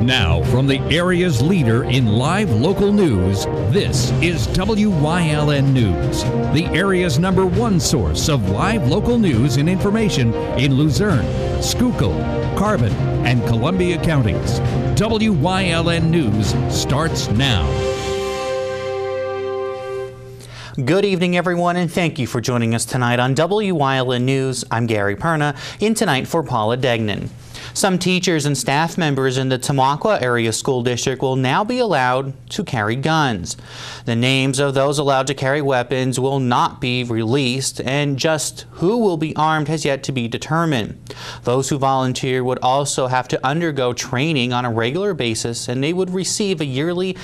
Now, from the area's leader in live local news, this is WYLN News, the area's #1 source of live local news and information in Luzerne, Schuylkill, Carbon, and Columbia counties. WYLN News starts now. Good evening, everyone, and thank you for joining us tonight on WYLN News. I'm Gary Perna, in tonight for Paula Degnan. Some teachers and staff members in the Tamaqua Area School District will now be allowed to carry guns. The names of those allowed to carry weapons will not be released, and just who will be armed has yet to be determined. Those who volunteer would also have to undergo training on a regular basis, and they would receive a yearly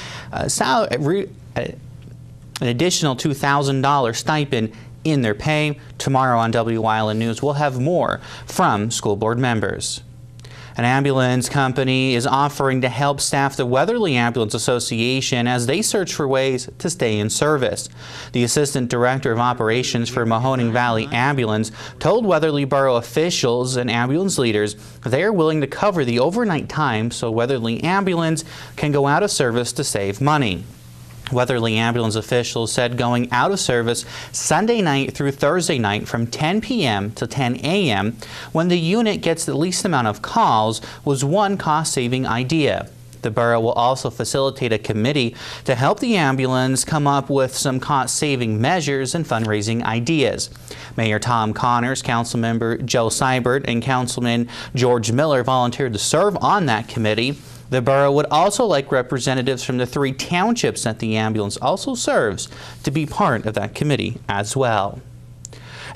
an additional $2,000 stipend in their pay. Tomorrow on WYLN News, we'll have more from school board members. An ambulance company is offering to help staff the Weatherly Ambulance Association as they search for ways to stay in service. The Assistant Director of Operations for Mahoning Valley Ambulance told Weatherly Borough officials and ambulance leaders they are willing to cover the overnight time so Weatherly Ambulance can go out of service to save money. Weatherly ambulance officials said going out of service Sunday night through Thursday night from 10 p.m. to 10 a.m. when the unit gets the least amount of calls was one cost-saving idea. The borough will also facilitate a committee to help the ambulance come up with some cost-saving measures and fundraising ideas. Mayor Tom Connors, Councilmember Joe Seibert, and Councilman George Miller volunteered to serve on that committee. The borough would also like representatives from the 3 townships that the ambulance also serves to be part of that committee as well.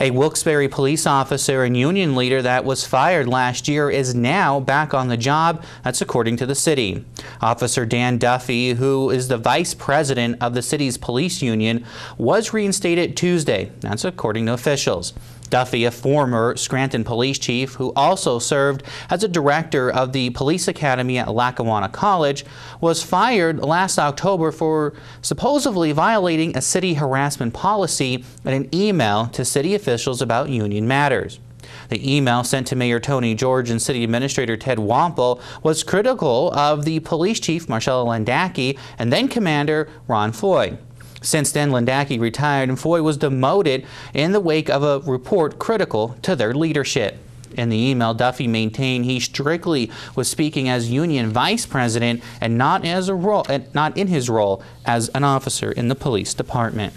A Wilkes-Barre police officer and union leader that was fired last year is now back on the job. That's according to the city. Officer Dan Duffy, who is the vice president of the city's police union, was reinstated Tuesday. That's according to officials. Duffy, a former Scranton police chief who also served as a director of the police academy at Lackawanna College, was fired last October for supposedly violating a city harassment policy in an email to city officials about union matters. The email sent to Mayor Tony George and City Administrator Ted Wampel was critical of the police chief, Marcella Landacki, and then Commander Ron Foy. Since then, Landacki retired and Foy was demoted in the wake of a report critical to their leadership. In the email, Duffy maintained he strictly was speaking as union vice president and not in his role as an officer in the police department.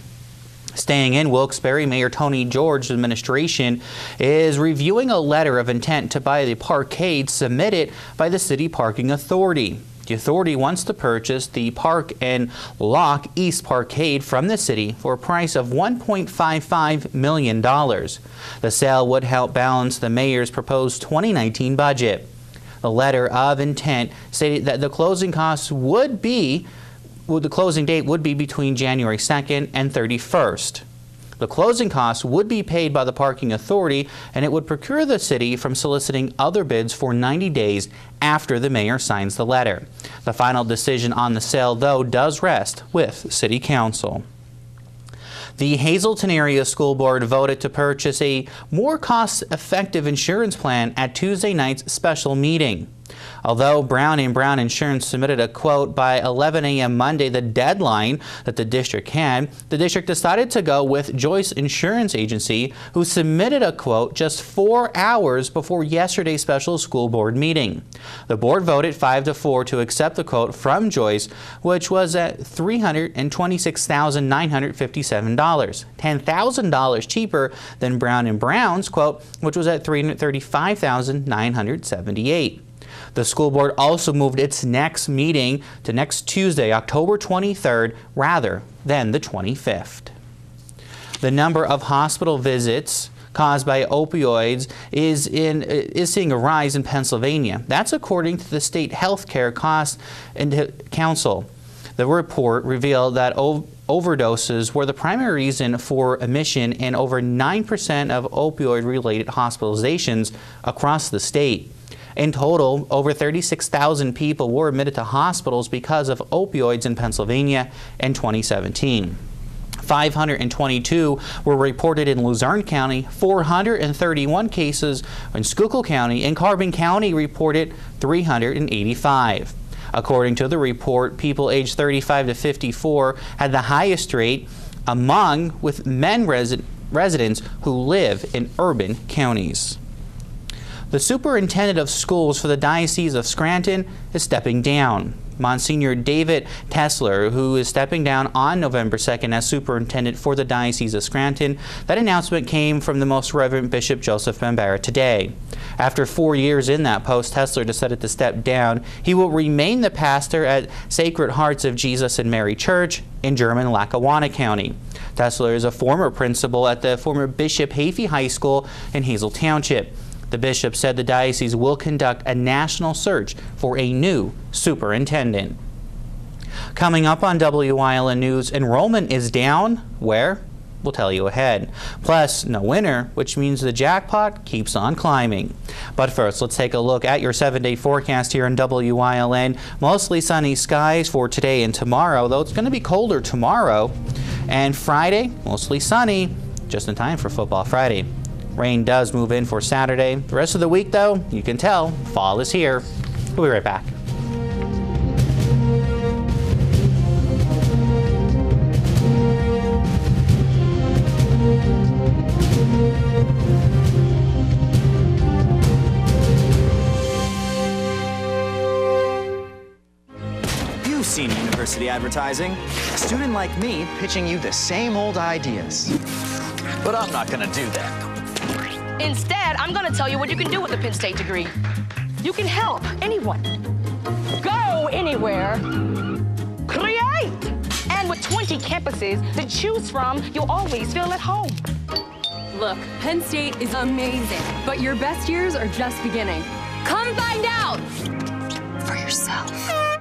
Staying in Wilkes-Barre, Mayor Tony George's administration is reviewing a letter of intent to buy the parkade submitted by the City Parking Authority. The authority wants to purchase the Park and Lock East Parkade from the city for a price of $1.55 million. The sale would help balance the mayor's proposed 2019 budget. The letter of intent stated that the closing date would be between January 2nd and 31st. The closing costs would be paid by the parking authority, and it would procure the city from soliciting other bids for 90 days after the mayor signs the letter. The final decision on the sale, though, does rest with City Council. The Hazleton Area School Board voted to purchase a more cost-effective insurance plan at Tuesday night's special meeting. Although Brown & Brown Insurance submitted a quote by 11 a.m. Monday, the deadline that the district had, the district decided to go with Joyce Insurance Agency, who submitted a quote just 4 hours before yesterday's special school board meeting. The board voted 5-4 to accept the quote from Joyce, which was at $326,957, $10,000 cheaper than Brown & Brown's quote, which was at $335,978. The school board also moved its next meeting to next Tuesday, October 23rd, rather than the 25th. The number of hospital visits caused by opioids is seeing a rise in Pennsylvania. That's according to the State Health Care Cost Council. The report revealed that overdoses were the primary reason for admission in over 9% of opioid-related hospitalizations across the state. In total, over 36,000 people were admitted to hospitals because of opioids in Pennsylvania in 2017. 522 were reported in Luzerne County, 431 cases in Schuylkill County, and Carbon County reported 385. According to the report, people aged 35 to 54 had the highest rate among with men residents who live in urban counties. The superintendent of schools for the Diocese of Scranton is stepping down. Monsignor David Tesler, who is stepping down on November 2nd as superintendent for the Diocese of Scranton. That announcement came from the Most Reverend Bishop Joseph Bambara today. After 4 years in that post, Tesler decided to step down. He will remain the pastor at Sacred Hearts of Jesus and Mary Church in German Lackawanna County. Tesler is a former principal at the former Bishop Hafey High School in Hazel Township. The bishop said the diocese will conduct a national search for a new superintendent. Coming up on Wyln News, enrollment is down. Where? We'll tell you ahead. Plus, no winner, which means the jackpot keeps on climbing. But first, let's take a look at your 7-day forecast here in Wyln. Mostly sunny skies for today and tomorrow, though it's going to be colder tomorrow. And Friday, mostly sunny, just in time for Football Friday. Rain does move in for Saturday. The rest of the week, though, you can tell fall is here. We'll be right back. You've seen university advertising. A student like me pitching you the same old ideas. But I'm not gonna do that. Instead, I'm going to tell you what you can do with a Penn State degree. You can help anyone, go anywhere, create. And with 20 campuses to choose from, you'll always feel at home. Look, Penn State is amazing, but your best years are just beginning. Come find out for yourself.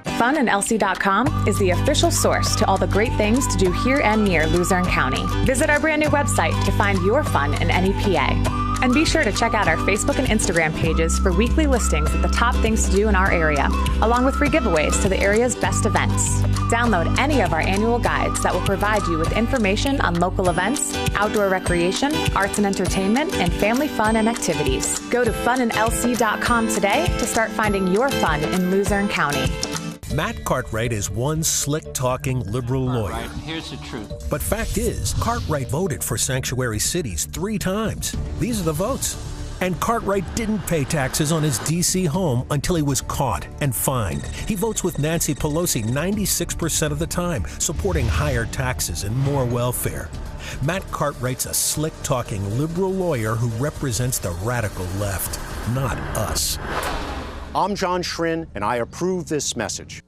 FunandLC.com is the official source to all the great things to do here and near Luzerne County. Visit our brand new website to find your fun in any PA. And be sure to check out our Facebook and Instagram pages for weekly listings of the top things to do in our area, along with free giveaways to the area's best events. Download any of our annual guides that will provide you with information on local events, outdoor recreation, arts and entertainment, and family fun and activities. Go to funandlc.com today to start finding your fun in Luzerne County. Matt Cartwright is one slick-talking liberal lawyer. Right, here's the truth. But fact is, Cartwright voted for sanctuary cities 3 times. These are the votes. And Cartwright didn't pay taxes on his D.C. home until he was caught and fined. He votes with Nancy Pelosi 96% of the time, supporting higher taxes and more welfare. Matt Cartwright's a slick-talking liberal lawyer who represents the radical left, not us. I'm John Schrin, and I approve this message.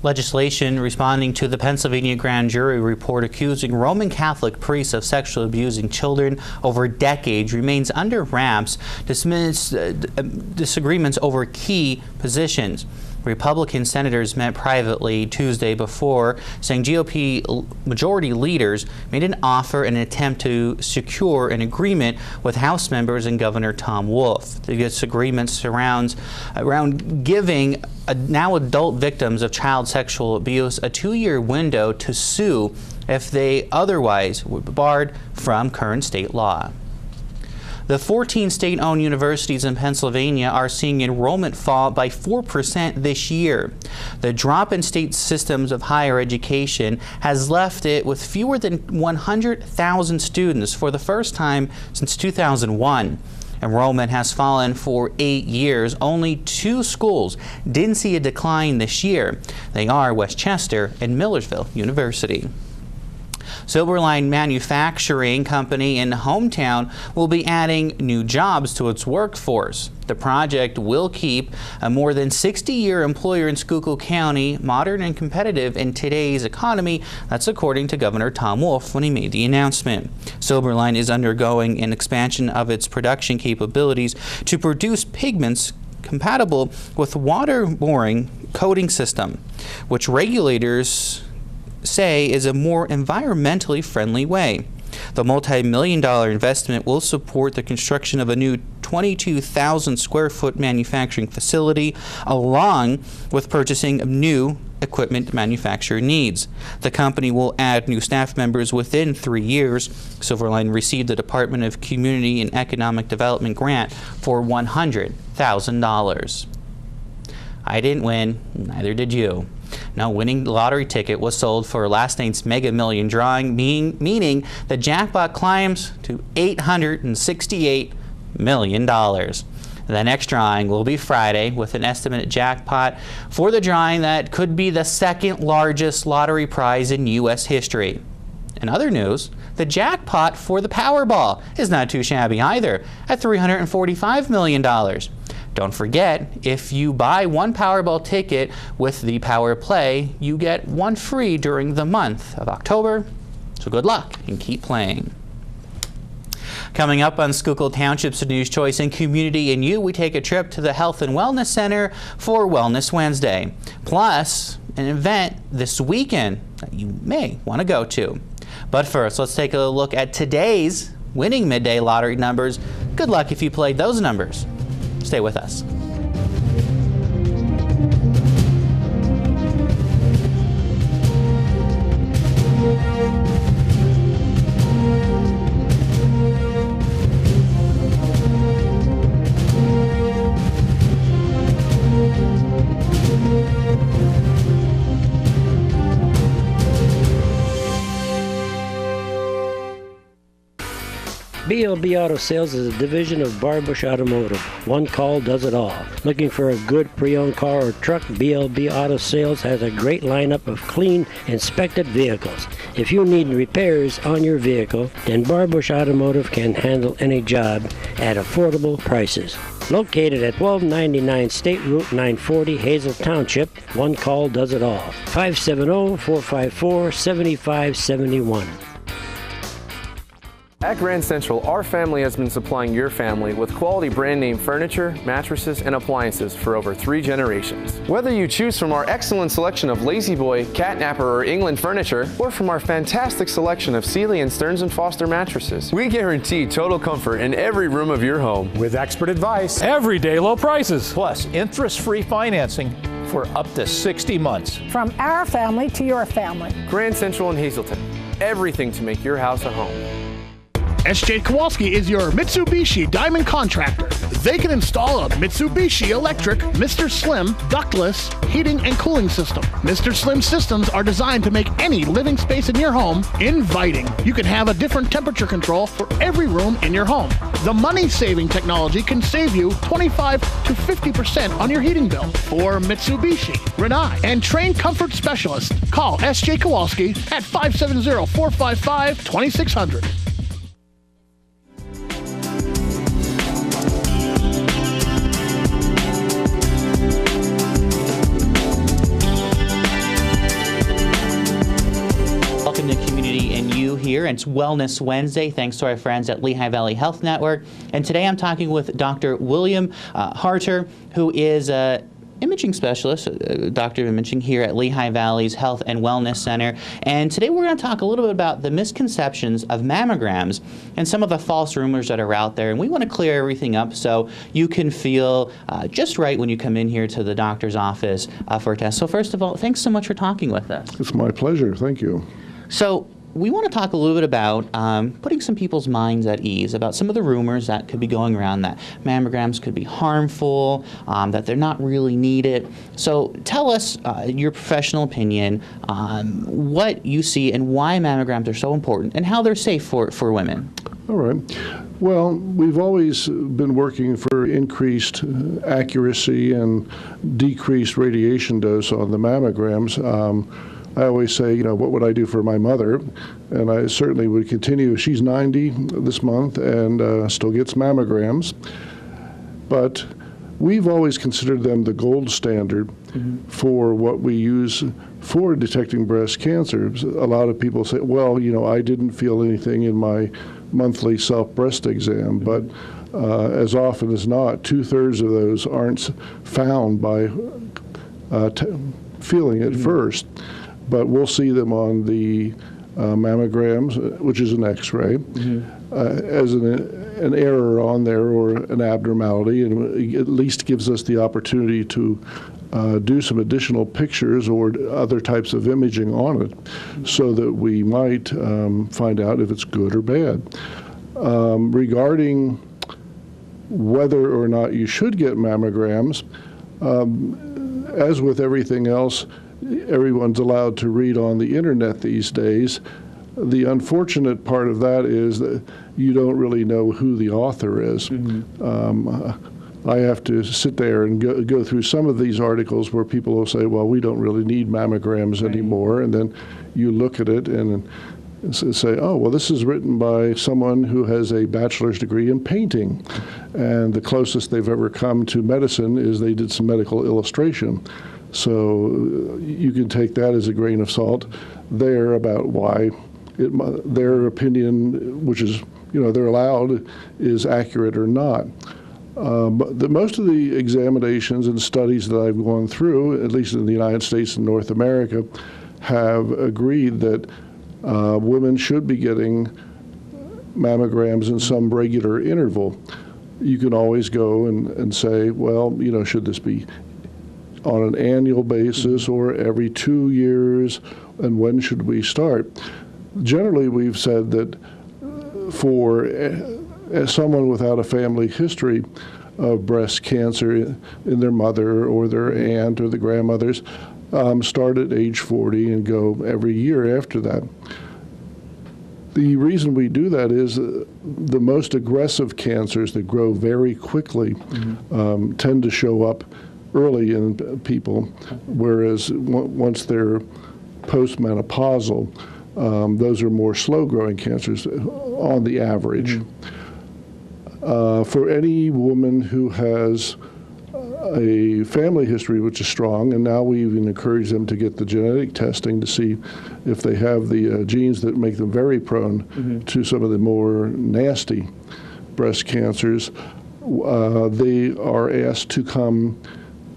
Legislation responding to the Pennsylvania grand jury report accusing Roman Catholic priests of sexually abusing children over decades remains under wraps, disagreements over key positions. Republican senators met privately Tuesday before, saying GOP majority leaders made an offer in an attempt to secure an agreement with House members and Governor Tom Wolf. The disagreement surrounds around giving now adult victims of child sexual abuse a 2-year window to sue if they otherwise would be barred from current state law. The 14 state-owned universities in Pennsylvania are seeing enrollment fall by 4% this year. The drop in state systems of higher education has left it with fewer than 100,000 students for the first time since 2001. Enrollment has fallen for 8 years. Only 2 schools didn't see a decline this year. They are Westchester and Millersville University. Silverline Manufacturing Company in Hometown will be adding new jobs to its workforce. The project will keep a more than 60-year employer in Schuylkill County modern and competitive in today's economy. That's according to Governor Tom Wolf when he made the announcement. Silverline is undergoing an expansion of its production capabilities to produce pigments compatible with waterborne coating system, which regulators say is a more environmentally friendly way. The multi-million-dollar investment will support the construction of a new 22,000 square foot manufacturing facility, along with purchasing of new equipment manufacturer needs. The company will add new staff members within 3 years. Silverline received the Department of Community and Economic Development grant for $100,000. I didn't win, neither did you. No winning lottery ticket was sold for last night's Mega Million drawing, meaning the jackpot climbs to $868 million. The next drawing will be Friday with an estimated jackpot for the drawing that could be the second largest lottery prize in U.S. history. In other news, the jackpot for the Powerball is not too shabby either, at $345 million. Don't forget, if you buy one Powerball ticket with the Power Play, you get one free during the month of October. So good luck and keep playing. Coming up on Schuylkill Township's News Choice and Community and You, we take a trip to the Health and Wellness Center for Wellness Wednesday. Plus, an event this weekend that you may want to go to. But first, let's take a look at today's winning midday lottery numbers. Good luck if you played those numbers. Stay with us. BLB Auto Sales is a division of Barbush Automotive. One call does it all. Looking for a good pre-owned car or truck? BLB Auto Sales has a great lineup of clean, inspected vehicles. If you need repairs on your vehicle, then Barbush Automotive can handle any job at affordable prices. Located at 1299 State Route 940, Hazel Township, one call does it all. 570-454-7571. At Grand Central, our family has been supplying your family with quality brand name furniture, mattresses, and appliances for over 3 generations. Whether you choose from our excellent selection of Lazy Boy, Catnapper, or England furniture, or from our fantastic selection of Sealy and Stearns & Foster mattresses, we guarantee total comfort in every room of your home. With expert advice, everyday low prices, plus interest-free financing for up to 60 months. From our family to your family. Grand Central in Hazelton. Everything to make your house a home. S.J. Kowalski is your Mitsubishi Diamond contractor. They can install a Mitsubishi electric Mr. Slim ductless heating and cooling system. Mr. Slim systems are designed to make any living space in your home inviting. You can have a different temperature control for every room in your home. The money-saving technology can save you 25 to 50% on your heating bill. For Mitsubishi, Renai, and trained comfort specialists, call S.J. Kowalski at 570-455-2600. Here. It's Wellness Wednesday, thanks to our friends at Lehigh Valley Health Network. And today I'm talking with Dr. William Harter, who is an imaging specialist, doctor of imaging here at Lehigh Valley's Health and Wellness Center. And today we're going to talk a little bit about the misconceptions of mammograms and some of the false rumors that are out there. And we want to clear everything up so you can feel just right when you come in here to the doctor's office for a test. So first of all, thanks so much for talking with us. It's my pleasure. Thank you. So we want to talk a little bit about putting some people's minds at ease about some of the rumors that could be going around that mammograms could be harmful, that they're not really needed. So tell us your professional opinion on what you see and why mammograms are so important and how they're safe for women. All right. Well, we've always been working for increased accuracy and decreased radiation dose on the mammograms. I always say, what would I do for my mother? And I certainly would continue. She's 90 this month and still gets mammograms. But we've always considered them the gold standard for what we use for detecting breast cancer. A lot of people say, well, I didn't feel anything in my monthly self-breast exam. But as often as not, 2/3 of those aren't found by feeling it first. But we'll see them on the mammograms, which is an X-ray, as an error on there or an abnormality, and it at least gives us the opportunity to do some additional pictures or other types of imaging on it so that we might find out if it's good or bad. Regarding whether or not you should get mammograms, as with everything else, everyone's allowed to read on the internet these days. The unfortunate part of that is that you don't really know who the author is. I have to sit there and go through some of these articles where people will say, well, we don't really need mammograms anymore. And then you look at it and say, oh, well, this is written by someone who has a bachelor's degree in painting. And the closest they've ever come to medicine is they did some medical illustration. So you can take that as a grain of salt there about why their opinion, which is, they're allowed, is accurate or not. But most of the examinations and studies that I've gone through, at least in the United States and North America, have agreed that women should be getting mammograms in some regular interval. You can always go and say, well, should this be on an annual basis or every 2 years, and when should we start? Generally, we've said that for someone without a family history of breast cancer in their mother or their aunt or the grandmothers, start at age 40 and go every year after that. The reason we do that is the most aggressive cancers that grow very quickly tend to show up early in people, whereas once they're postmenopausal, those are more slow-growing cancers on the average. For any woman who has a family history which is strong, and now we even encourage them to get the genetic testing to see if they have the genes that make them very prone to some of the more nasty breast cancers, they are asked to come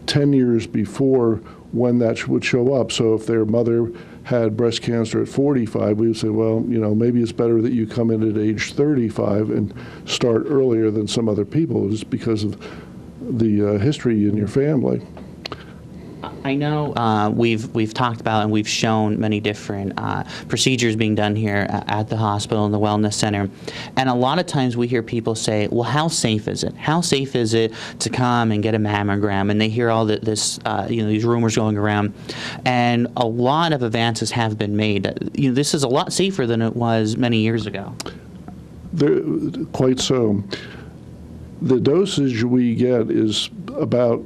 10 years before when that would show up. So if their mother had breast cancer at 45, we would say, well, maybe it's better that you come in at age 35 and start earlier than some other people, just because of the history in your family. I know we've talked about and we've shown many different procedures being done here at the hospital and the wellness center, and a lot of times we hear people say, well, how safe is it? How safe is it to come and get a mammogram? And they hear all this, these rumors going around, and a lot of advances have been made. This is a lot safer than it was many years ago. Quite so. The dosage we get is about,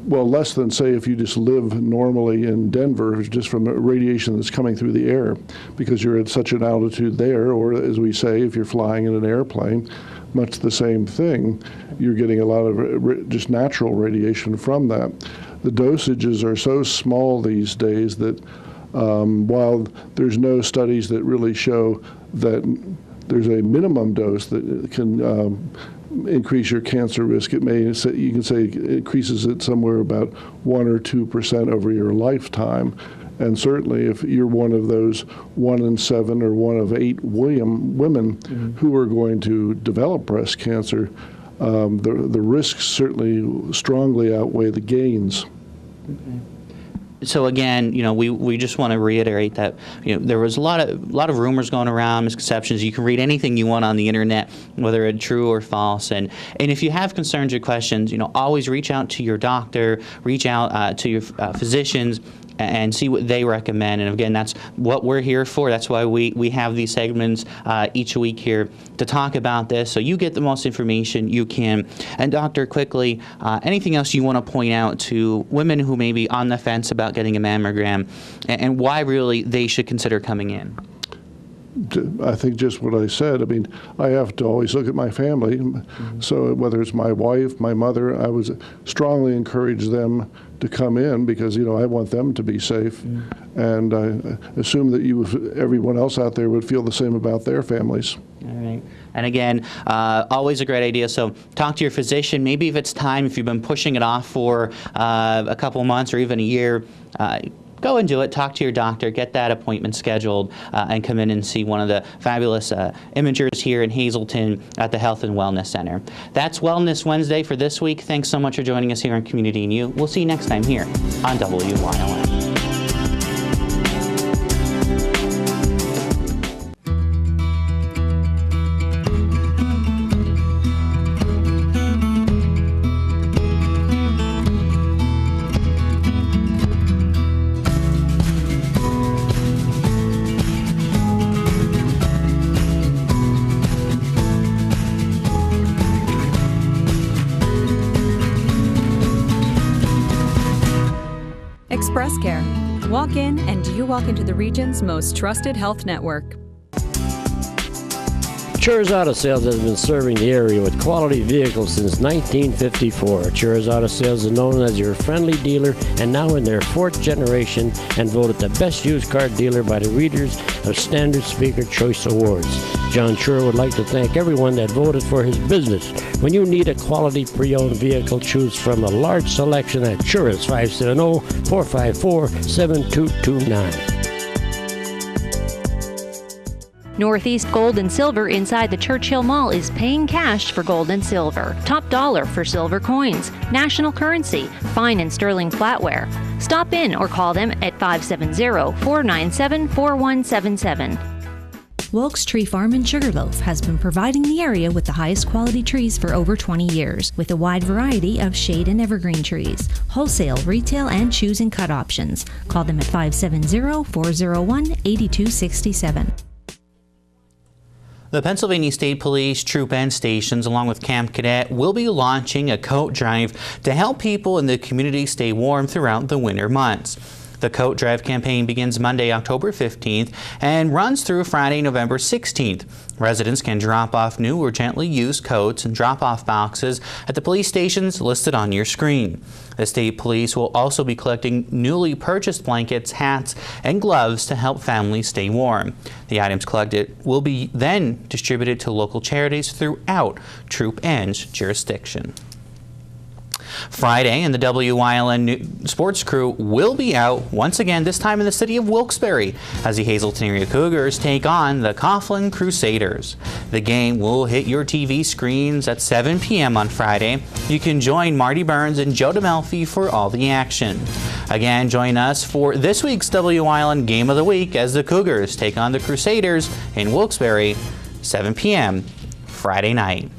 well, less than, say, if you just live normally in Denver, just from radiation that's coming through the air, because you're at such an altitude there, or as we say, if you're flying in an airplane, much the same thing. You're getting a lot of just natural radiation from that. The dosages are so small these days that while there's no studies that really show that there's a minimum dose that can increase your cancer risk, it may, you can say, it increases it somewhere about 1 or 2% over your lifetime. And certainly if you're one of those 1 in 7 or 1 of 8 women who are going to develop breast cancer, the risks certainly strongly outweigh the gains. So again, we just want to reiterate that there was a lot of rumors going around, misconceptions. You can read anything you want on the internet, whether it's true or false. And if you have concerns or questions, always reach out to your doctor, reach out to your physicians, and see what they recommend. And again, that's what we're here for. That's why we have these segments each week here to talk about this, so you get the most information you can. And doctor, quickly, anything else you want to point out to women who may be on the fence about getting a mammogram, and why really they should consider coming in? I think just what I said. I mean, I have to always look at my family. So whether it's my wife, my mother, I would strongly encourage them to come in, because I want them to be safe, and I assume that everyone else out there would feel the same about their families. All right. And again, always a great idea. So talk to your physician. Maybe if it's time, if you've been pushing it off for a couple months or even a year, go and do it. Talk to your doctor, get that appointment scheduled, and come in and see one of the fabulous imagers here in Hazleton at the Health and Wellness Center. That's Wellness Wednesday for this week. Thanks so much for joining us here on Community and You. We'll see you next time here on WYLN. Breast Care. Walk in and you walk into the region's most trusted health network. Chur's Auto Sales has been serving the area with quality vehicles since 1954. Chur's Auto Sales is known as your friendly dealer and now in their 4th generation and voted the best used car dealer by the readers of Standard Speaker Choice Awards. John Chur would like to thank everyone that voted for his business. When you need a quality pre-owned vehicle, choose from a large selection at Chur's 570-454-7229. Northeast Gold and Silver inside the Churchill Mall is paying cash for gold and silver. Top dollar for silver coins. National currency. Fine and sterling flatware. Stop in or call them at 570-497-4177. Wilkes Tree Farm in Sugarloaf has been providing the area with the highest quality trees for over 20 years, with a wide variety of shade and evergreen trees, wholesale, retail, and choose and cut options. Call them at 570-401-8267. The Pennsylvania State Police Troop N stations, along with Camp Cadet, will be launching a coat drive to help people in the community stay warm throughout the winter months. The Coat Drive campaign begins Monday, October 15th and runs through Friday, November 16th. Residents can drop off new or gently used coats and drop-off boxes at the police stations listed on your screen. The state police will also be collecting newly purchased blankets, hats, and gloves to help families stay warm. The items collected will be then distributed to local charities throughout Troop N's jurisdiction. Friday, and the WYLN sports crew will be out once again, this time in the city of Wilkes-Barre, as the Hazleton area Cougars take on the Coughlin Crusaders. The game will hit your TV screens at 7 p.m. on Friday. You can join Marty Burns and Joe DeMelfi for all the action. Again, join us for this week's WYLN Game of the Week as the Cougars take on the Crusaders in Wilkes-Barre, 7 p.m. Friday night.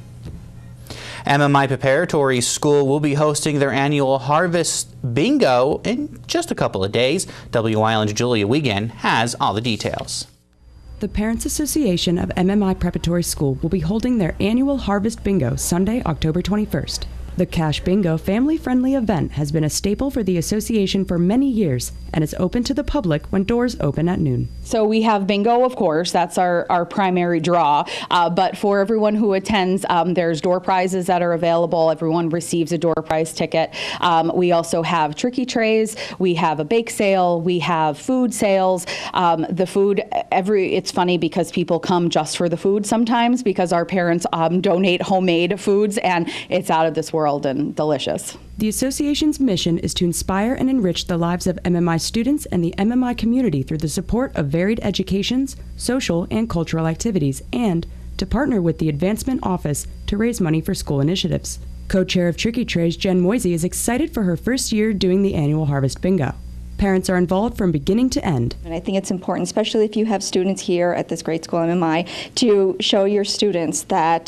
MMI Preparatory School will be hosting their annual Harvest Bingo in just a couple of days. WYLN's Julia Wiegand has all the details. The Parents Association of MMI Preparatory School will be holding their annual Harvest Bingo Sunday, October 21st. The Cash Bingo family-friendly event has been a staple for the association for many years and is open to the public when doors open at noon. So we have bingo, of course, that's our primary draw, but for everyone who attends, there's door prizes that are available. Everyone receives a door prize ticket. We also have tricky trays, we have a bake sale, we have food sales. The food, it's funny because people come just for the food sometimes because our parents donate homemade foods and it's out of this world and delicious. The association's mission is to inspire and enrich the lives of MMI students and the MMI community through the support of varied educations, social and cultural activities, and to partner with the Advancement Office to raise money for school initiatives. Co-chair of Tricky Trays, Jen Moisey, is excited for her first year doing the annual Harvest Bingo. Parents are involved from beginning to end. And I think it's important, especially if you have students here at this great school, MMI, to show your students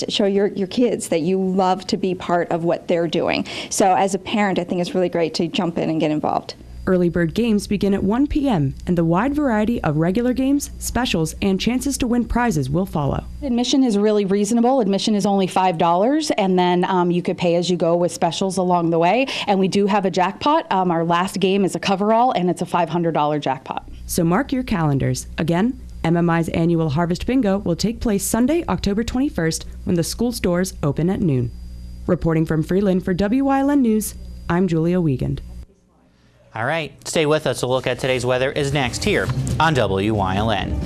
show your kids that you love to be part of what they're doing. So as a parent, I think it's really great to jump in and get involved. Early bird games begin at 1 p.m. and the wide variety of regular games, specials, and chances to win prizes will follow. Admission is really reasonable. Admission is only $5, and then you could pay as you go with specials along the way. And we do have a jackpot. Our last game is a coverall, and it's a $500 jackpot. So mark your calendars. Again, MMI's annual Harvest Bingo will take place Sunday, October 21st, when the school's doors open at noon. Reporting from Freeland for WYLN News, I'm Julia Wiegand. All right, stay with us. A look at today's weather is next here on WYLN.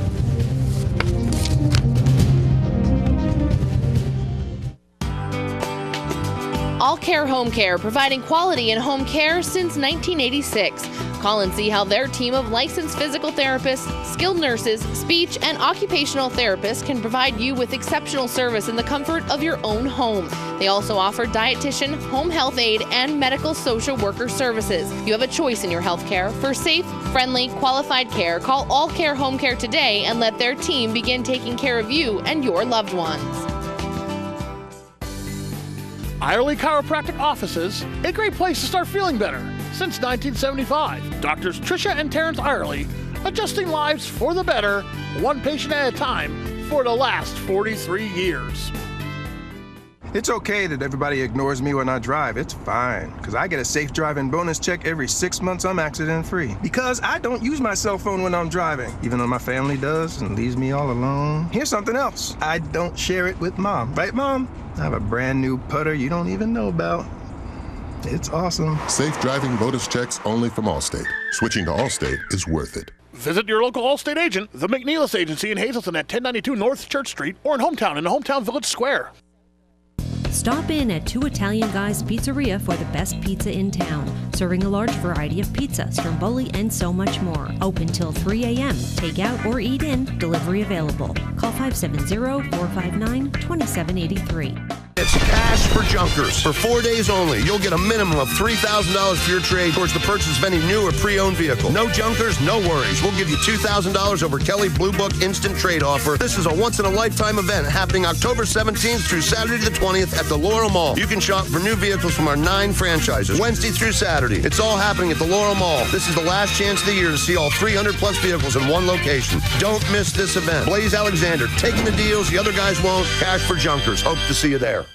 All Care Home Care, providing quality in home care since 1986. Call and see how their team of licensed physical therapists, skilled nurses, speech, and occupational therapists can provide you with exceptional service in the comfort of your own home. They also offer dietitian, home health aide, and medical social worker services. You have a choice in your health care. For safe, friendly, qualified care, call All Care Home Care today and let their team begin taking care of you and your loved ones. Irely Chiropractic Offices, a great place to start feeling better. Since 1975, Doctors Tricia and Terrence Irely, adjusting lives for the better, one patient at a time, for the last 43 years. It's okay that everybody ignores me when I drive. It's fine, because I get a safe driving bonus check every 6 months I'm accident-free. Because I don't use my cell phone when I'm driving, even though my family does and leaves me all alone. Here's something else. I don't share it with Mom. Right, Mom? I have a brand new putter you don't even know about. It's awesome. Safe driving bonus checks only from Allstate. Switching to Allstate is worth it. Visit your local Allstate agent, the McNeilis Agency in Hazleton at 1092 North Church Street, or in Hometown in the Hometown Village Square. Stop in at Two Italian Guys Pizzeria for the best pizza in town, serving a large variety of pizza, stromboli, and so much more. Open till 3 a.m. Take out or eat in. Delivery available. Call 570-459-2783. It's Cash for Junkers. For 4 days only, you'll get a minimum of $3,000 for your trade towards the purchase of any new or pre-owned vehicle. No junkers, no worries. We'll give you $2,000 over Kelly Blue Book Instant Trade Offer. This is a once-in-a-lifetime event happening October 17th through Saturday the 20th at the Laurel Mall. You can shop for new vehicles from our 9 franchises, Wednesday through Saturday. It's all happening at the Laurel Mall. This is the last chance of the year to see all 300-plus vehicles in one location. Don't miss this event. Blaze Alexander, taking the deals the other guys won't. Cash for Junkers. Hope to see you there.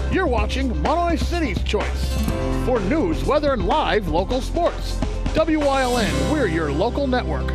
You're watching Monterey City's Choice for news, weather, and live local sports. Wyln, we're your local network.